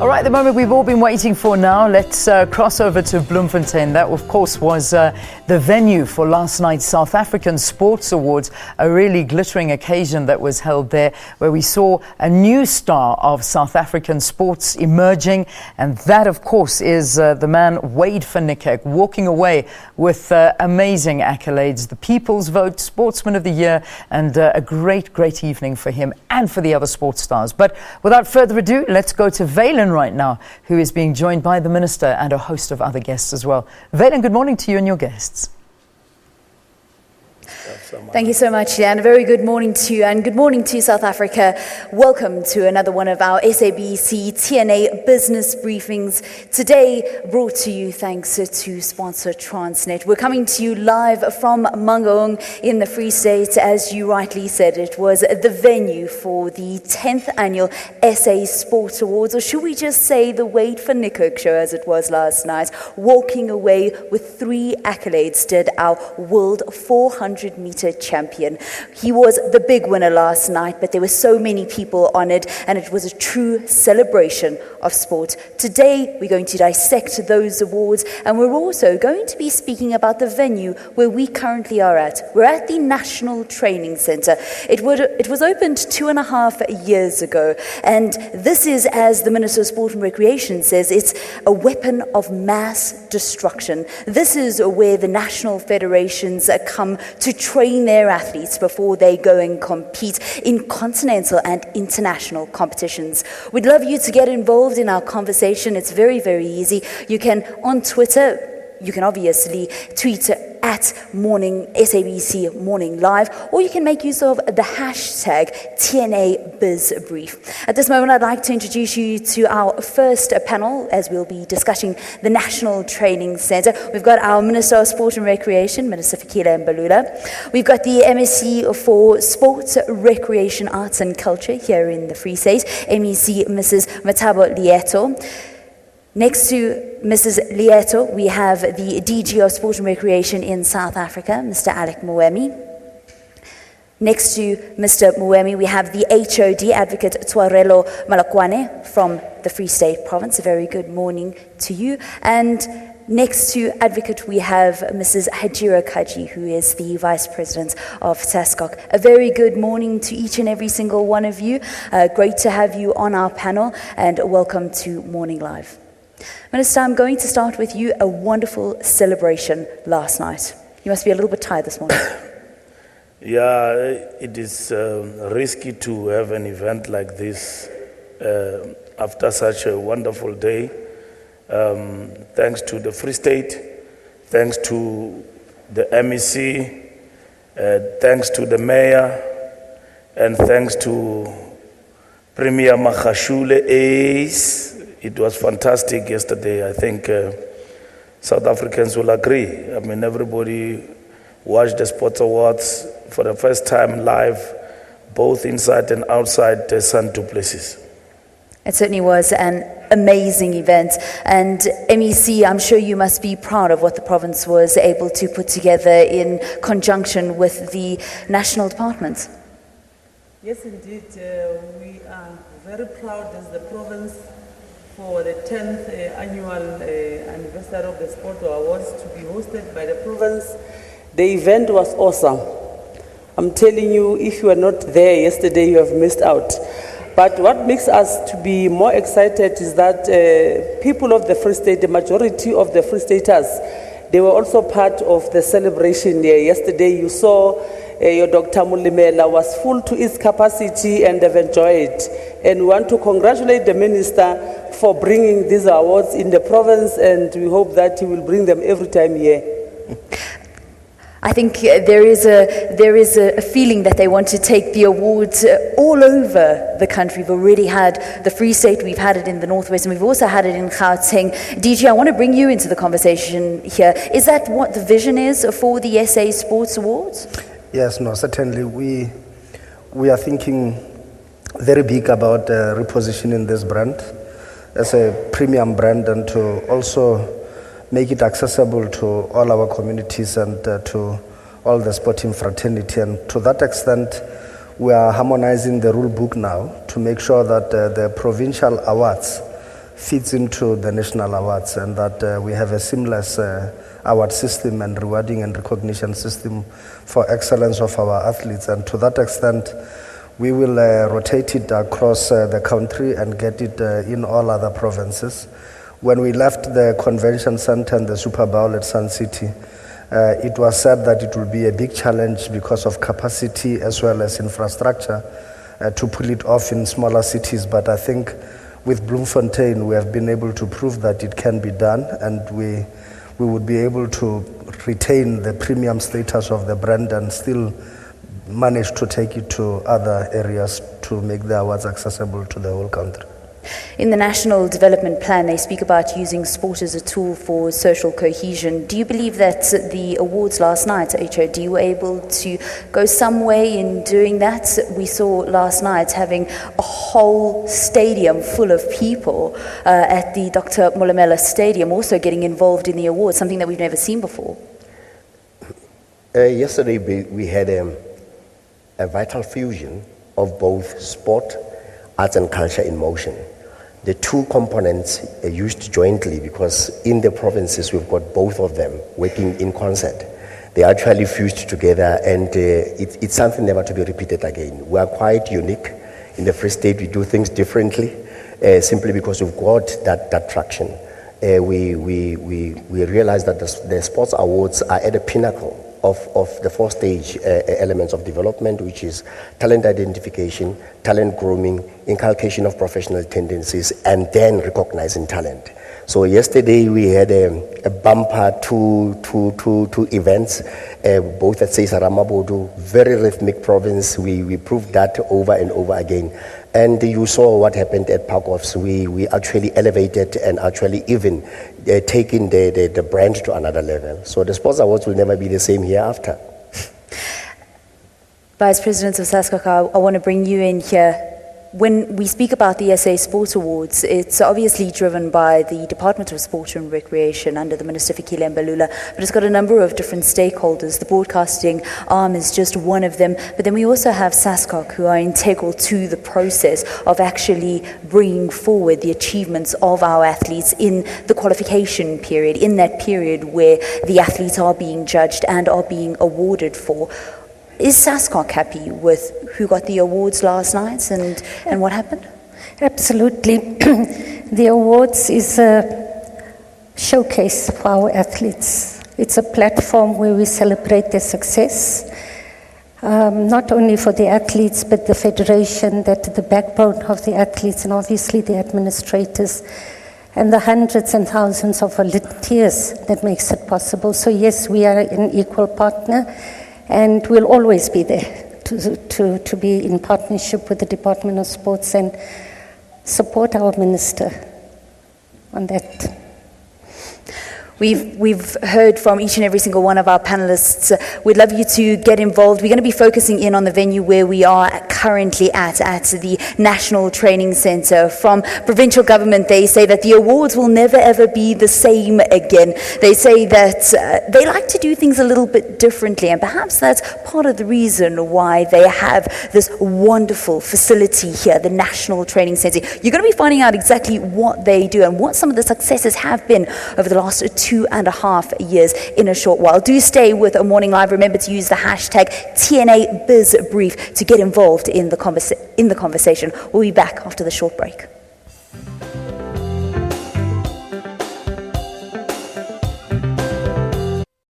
All right, the moment we've all been waiting for now. Let's cross over to Bloemfontein. That, of course, was the venue for last night's South African Sports Awards, a really glittering occasion that was held there, where we saw a new star of South African sports emerging. And that, of course, is the man Wade van Niekerk, walking away with amazing accolades, the People's Vote, Sportsman of the Year, and a great, great evening for him and for the other sports stars. But without further ado, let's go to Valen right now, who is being joined by the Minister and a host of other guests as well. Valen, good morning to you and your guests. Thank you so much, Leanne. A very good morning to you and good morning to South Africa. Welcome to another one of our SABC TNA business briefings. Today brought to you thanks to sponsor Transnet. We're coming to you live from Mangaung in the Free State. As you rightly said, it was the venue for the 10th annual SA Sports Awards, or should we just say the Wade van Niekerk show as it was last night. Walking away with 3 accolades did our world 400-meter champion. He was the big winner last night, but there were so many people honored, and it was a true celebration of sport. Today, we're going to dissect those awards, and we're also going to be speaking about the venue where we currently are at. We're at the National Training Centre. It was opened 2.5 years ago, and this is, as the Minister of Sport and Recreation says, it's a weapon of mass destruction. This is where the national federations come to train their athletes before they go and compete in continental and international competitions. We'd love you to get involved in our conversation. It's very, very easy. You can, on Twitter, you can obviously tweet at SABC Morning Live, or you can make use of the hashtag TNABizBrief. At this moment, I'd like to introduce you to our first panel, as we'll be discussing the National Training Centre. We've got our Minister of Sport and Recreation, Minister Fikile Mbalula. We've got the MSc for Sports, Recreation, Arts and Culture here in the Free State, MEC Mrs. Matabo Lieto. Next to Mrs. Lieto, we have the DG of Sport and Recreation in South Africa, Mr. Alec Mwemi. Next to Mr. Mwemi, we have the HOD, Advocate Twarelo Malakwane from the Free State Province. A very good morning to you. And next to Advocate, we have Mrs. Hajira Kaji, who is the Vice President of TASCOC. A very good morning to each and every single one of you. Great to have you on our panel, and welcome to Morning Live. Minister, I'm going to start with you. A wonderful celebration last night. You must be a little bit tired this morning. Yeah, it is risky to have an event like this after such a wonderful day. Thanks to the Free State, thanks to the MEC, thanks to the Mayor, and thanks to Premier Magashule Ace. It was fantastic yesterday. I think South Africans will agree. I mean, everybody watched the Sports Awards for the first time live, both inside and outside the Sun Du Plessis. It certainly was an amazing event. And MEC, I'm sure you must be proud of what the province was able to put together in conjunction with the national department. Yes, indeed. We are very proud as the province for the 10th annual anniversary of the Sport Awards to be hosted by the province. The event was awesome. I'm telling you, if you were not there yesterday, you have missed out. But what makes us to be more excited is that people of the Free State, the majority of the Free Staters, they were also part of the celebration here. Yesterday you saw your Dr. Mulimela was full to its capacity and they've enjoyed it. And we want to congratulate the Minister for bringing these awards in the province, and we hope that he will bring them every time here. I think there is a feeling that they want to take the awards all over the country. We've already had the Free State, we've had it in the Northwest, and we've also had it in Gauteng. DG, I want to bring you into the conversation here. Is that what the vision is for the SA Sports Awards? Yes, no, certainly. We are thinking very big about repositioning this brand as a premium brand, and to also make it accessible to all our communities and to all the sporting fraternity. And to that extent, we are harmonizing the rule book now to make sure that the provincial awards fits into the national awards, and that we have a seamless award system and rewarding and recognition system for excellence of our athletes. And to that extent, we will rotate it across the country and get it in all other provinces. When we left the convention center and the Super Bowl at Sun City, it was said that it will be a big challenge because of capacity as well as infrastructure to pull it off in smaller cities. But I think with Bloemfontein, we have been able to prove that it can be done, and we would be able to retain the premium status of the brand and still manage to take it to other areas to make the awards accessible to the whole country. In the National Development Plan, they speak about using sport as a tool for social cohesion. Do you believe that the awards last night, HOD, were able to go some way in doing that? We saw last night having a whole stadium full of people at the Dr. Molamela Stadium also getting involved in the awards, something that we've never seen before. Yesterday we had a vital fusion of both sport, arts and culture in motion. The two components are used jointly because in the provinces we've got both of them working in concert. They actually fused together, and it's something never to be repeated again. We are quite unique in the Free State. We do things differently simply because we've got that traction. We realize that the sports awards are at the pinnacle of the 4-stage elements of development, which is talent identification, talent grooming, inculcation of professional tendencies, and then recognizing talent. So yesterday we had a bumper two events, both at Seisa Ramabodu, very rhythmic province. We proved that over and over again. And you saw what happened at Parkoffs. We actually elevated and actually even taking the brand to another level. So the sports awards will never be the same hereafter. Vice President of SASCOC, I want to bring you in here. When we speak about the SA Sports Awards, it's obviously driven by the Department of Sport and Recreation under the Minister Fikile Mbalula, but it's got a number of different stakeholders. The broadcasting arm is just one of them, but then we also have SASCOC, who are integral to the process of actually bringing forward the achievements of our athletes in the qualification period, in that period where the athletes are being judged and are being awarded for. Is SASCOC happy with who got the awards last night and what happened? Absolutely. The awards is a showcase for our athletes. It's a platform where we celebrate their success, not only for the athletes, but the federation, that the backbone of the athletes, and obviously the administrators, and the hundreds and thousands of volunteers that makes it possible. So yes, we are an equal partner, and we'll always be there to be in partnership with the Department of Sports and support our minister on that. We've heard from each and every single one of our panelists. We'd love you to get involved. We're going to be focusing in on the venue where we are currently at the National Training Centre. From provincial government, they say that the awards will never ever be the same again. They say that they like to do things a little bit differently, and perhaps that's part of the reason why they have this wonderful facility here, the National Training Centre. You're going to be finding out exactly what they do and what some of the successes have been over the last 2.5 years in a short while. Do stay with A Morning Live. Remember to use the hashtag TNA BizBrief to get involved in the conversation. We'll be back after the short break.